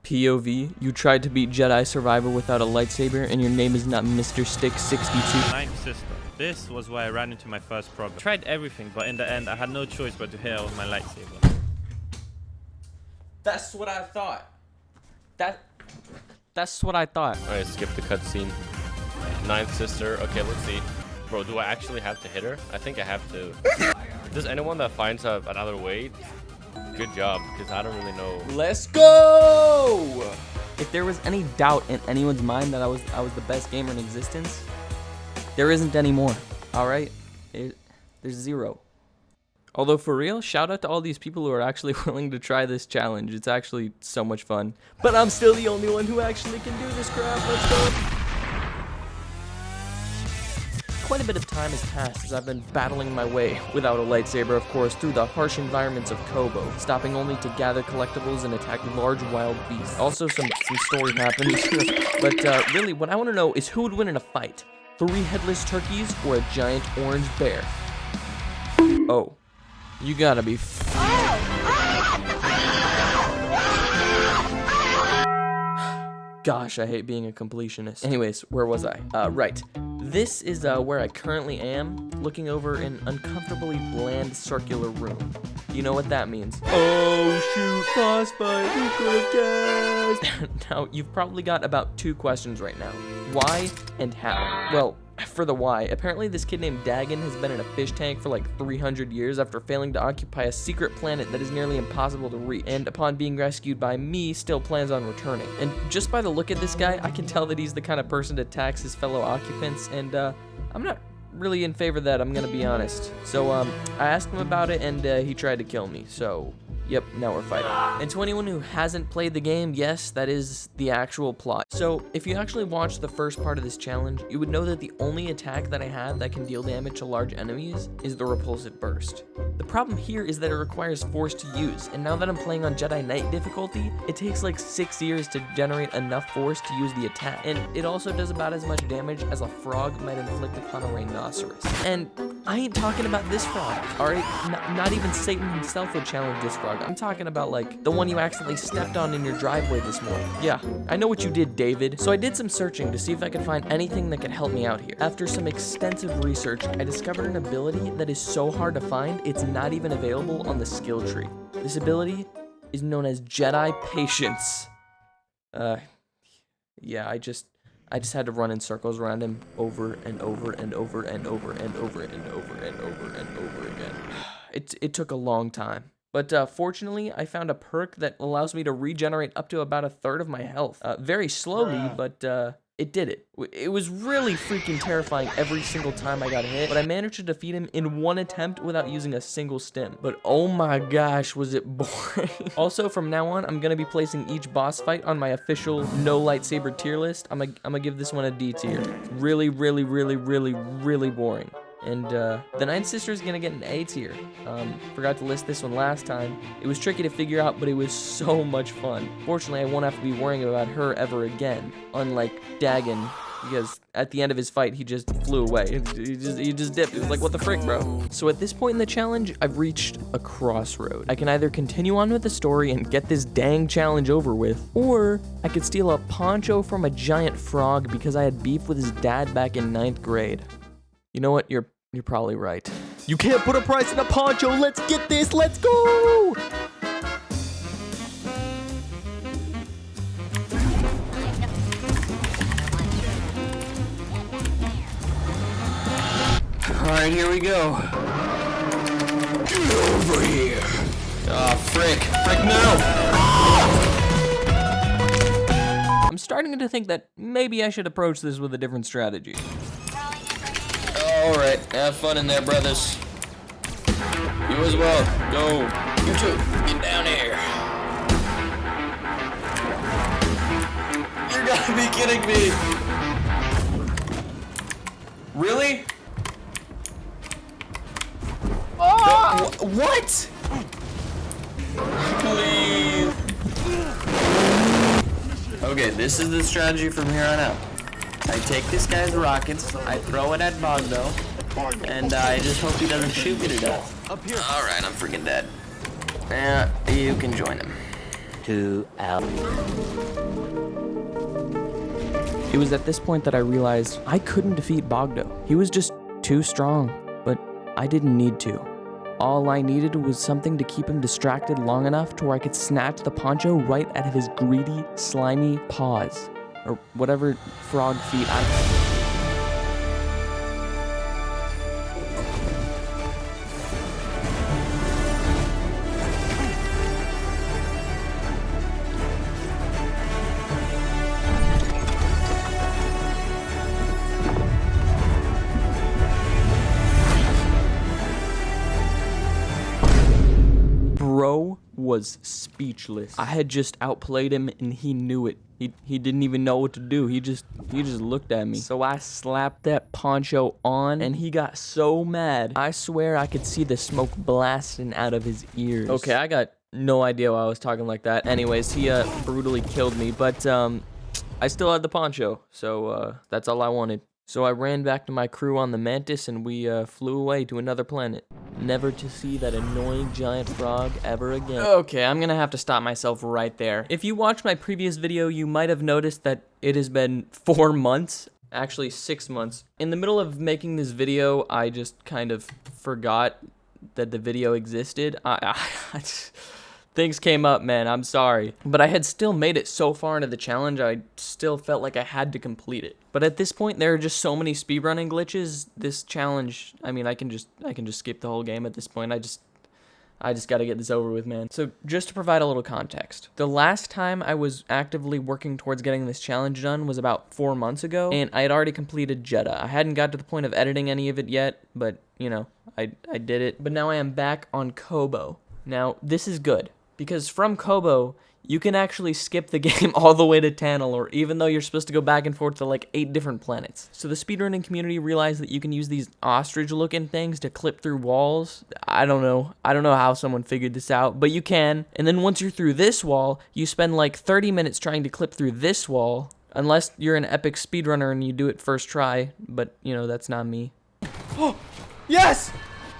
POV, you tried to beat Jedi Survivor without a lightsaber, and your name is not Mr. Stick 62. Ninth sister. This was where I ran into my first problem. I tried everything, but in the end, I had no choice but to hit her with my lightsaber. That's what I thought. That's what I thought. Alright, skip the cutscene. Ninth sister. Okay, let's see. Bro, do I actually have to hit her? I think I have to. Does anyone that finds another way, good job, because I don't really know. Let's go! If there was any doubt in anyone's mind that I was the best gamer in existence, there isn't anymore. All right, there's zero. Although for real, shout out to all these people who are actually willing to try this challenge. It's actually so much fun. But I'm still the only one who actually can do this crap. Let's go. Quite a bit of time has passed as I've been battling my way, without a lightsaber of course, through the harsh environments of Kobo, stopping only to gather collectibles and attack large wild beasts. Also some story happens, but really what I want to know is who would win in a fight? 3 headless turkeys or a giant orange bear? Oh, you gotta be Gosh, I hate being a completionist. Anyways, where was I? Right. This is where I currently am, looking over an uncomfortably bland circular room. You know what that means. Oh shoot, boss fight, who could have guessed? Now, you've probably got about 2 questions right now. Why and how? Well, for the why, apparently this kid named Dagon has been in a fish tank for like 300 years after failing to occupy a secret planet that is nearly impossible to reach, and upon being rescued by me, still plans on returning. And just by the look at this guy, I can tell that he's the kind of person to tax his fellow occupants, and I'm not really in favor of that, I'm gonna be honest. So I asked him about it, and he tried to kill me, so yep, now we're fighting. And to anyone who hasn't played the game, yes, that is the actual plot. So if you actually watched the first part of this challenge, you would know that the only attack that I have that can deal damage to large enemies is the repulsive burst. The problem here is that it requires force to use, and now that I'm playing on Jedi Knight difficulty, it takes like 6 years to generate enough force to use the attack. And it also does about as much damage as a frog might inflict upon a rhinoceros. And I ain't talking about this frog, alright? Not even Satan himself would challenge this frog. I'm talking about like the one you accidentally stepped on in your driveway this morning. Yeah, I know what you did, David. So I did some searching to see if I could find anything that could help me out here. After some extensive research, I discovered an ability that is so hard to find, it's not even available on the skill tree. This ability is known as Jedi Patience. Yeah, I just had to run in circles around him over and over and over and over and over and over and over and over again. It took a long time. But fortunately, I found a perk that allows me to regenerate up to about 1/3 of my health. Very slowly, but it did it. It was really freaking terrifying every single time I got hit, but I managed to defeat him in 1 attempt without using a single stim. But oh my gosh, was it boring. Also, from now on, I'm gonna be placing each boss fight on my official no lightsaber tier list. I'm gonna give this one a D tier. Really, really, really, really, really boring. And the Ninth Sister is gonna get an A tier. Forgot to list this one last time. It was tricky to figure out, but it was so much fun. Fortunately, I won't have to be worrying about her ever again, unlike Dagon, because at the end of his fight, he just flew away. He just dipped. It was like, what the frick, bro? So at this point in the challenge, I've reached a crossroad. I can either continue on with the story and get this dang challenge over with, or I could steal a poncho from a giant frog because I had beef with his dad back in 9th grade. You know what? You're probably right. You can't put a price on a poncho. Let's get this. Let's go. All right, here we go. Get over here. Ah, frick. Frick, no. I'm starting to think that maybe I should approach this with a different strategy. Alright, have fun in there, brothers. You as well. Go. You too. Get down here. You gotta be kidding me. Really? Oh! What? Please. Okay, this is the strategy from here on out. I take this guy's rockets, I throw it at Bogdo, and I just hope he doesn't shoot me to death. Alright, I'm freaking dead. You can join him. 2 hours. It was at this point that I realized I couldn't defeat Bogdo. He was just too strong, but I didn't need to. All I needed was something to keep him distracted long enough to where I could snatch the poncho right out of his greedy, slimy paws. Or whatever frog feet Bro was speechless. I had just outplayed him and he knew it. He didn't even know what to do. He just looked at me. So I slapped that poncho on and he got so mad. I swear I could see the smoke blasting out of his ears. Okay, I got no idea why I was talking like that. Anyways, he brutally killed me, but I still had the poncho. So that's all I wanted. So I ran back to my crew on the Mantis and we flew away to another planet. Never to see that annoying giant frog ever again. Okay, I'm gonna have to stop myself right there. If you watched my previous video, you might have noticed that it has been 4 months, actually 6 months. In the middle of making this video, I just kind of forgot that the video existed. Things came up, man, I'm sorry. But I had still made it so far into the challenge, I still felt like I had to complete it. But at this point, there are just so many speedrunning glitches. This challenge, I mean, I can just skip the whole game at this point. I just gotta get this over with, man. So just to provide a little context, the last time I was actively working towards getting this challenge done was about 4 months ago, and I had already completed Jedi. I hadn't got to the point of editing any of it yet, but, you know, I did it. But now I am back on Kobo. Now, this is good. Because from Kobo, you can actually skip the game all the way to Tanalorr, even though you're supposed to go back and forth to like 8 different planets. So the speedrunning community realized that you can use these ostrich-looking things to clip through walls. I don't know how someone figured this out, but you can. And then once you're through this wall, you spend like 30 minutes trying to clip through this wall, unless you're an epic speedrunner and you do it first try, but, you know, that's not me. Oh, yes!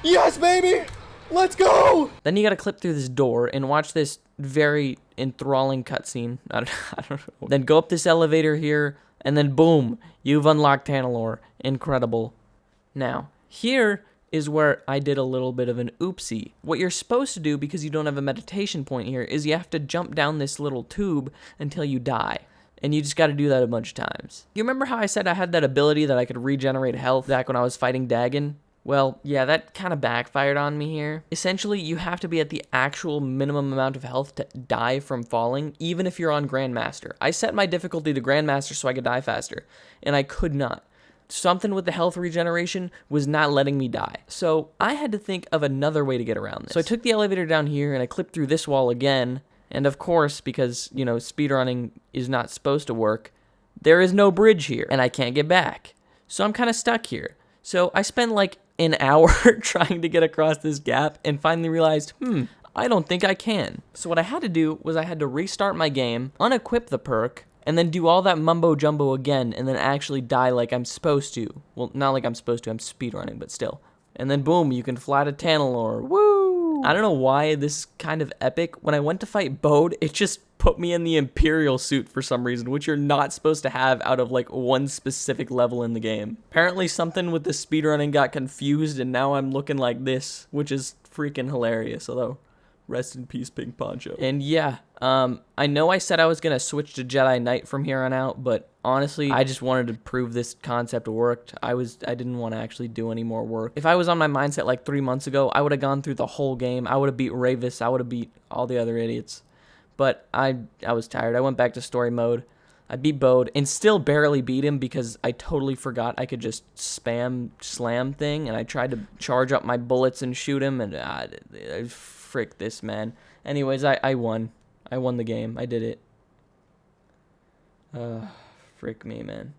Yes, baby! Let's go! Then you gotta clip through this door and watch this very enthralling cutscene. I don't know. Then go up this elevator here, and then boom, you've unlocked Tanalorr. Incredible. Now, here is where I did a little bit of an oopsie. What you're supposed to do, because you don't have a meditation point here, is you have to jump down this little tube until you die. And you just gotta do that a bunch of times. You remember how I said I had that ability that I could regenerate health back when I was fighting Dagon? Well, yeah, that kind of backfired on me here. Essentially, you have to be at the actual minimum amount of health to die from falling, even if you're on Grandmaster. I set my difficulty to Grandmaster so I could die faster, and I could not. Something with the health regeneration was not letting me die. So I had to think of another way to get around this. So I took the elevator down here, and I clipped through this wall again, and of course, because, you know, speedrunning is not supposed to work, there is no bridge here, and I can't get back. So I'm kind of stuck here. So I spent like an hour trying to get across this gap and finally realized, I don't think I can. So what I had to do was I had to restart my game, unequip the perk, and then do all that mumbo jumbo again and then actually die like I'm supposed to. Well, not like I'm supposed to, I'm speedrunning, but still. And then boom, you can fly to Tanalorr. Woo! I don't know why this is kind of epic. When I went to fight Bode, it just put me in the Imperial suit for some reason, which you're not supposed to have out of like one specific level in the game. Apparently something with the speedrunning got confused and now I'm looking like this, which is freaking hilarious, although rest in peace, Pink Poncho. And yeah, I know I said I was gonna switch to Jedi Knight from here on out, but honestly, I just wanted to prove this concept worked. I didn't want to actually do any more work. If I was on my mindset like 3 months ago, I would have gone through the whole game. I would have beat Ravis. I would have beat all the other idiots. But I was tired. I went back to story mode. I beat Bode and still barely beat him because I totally forgot I could just spam slam thing, and I tried to charge up my bullets and shoot him, and frick this, man. Anyways, I won. I won the game. I did it. Frick me, man.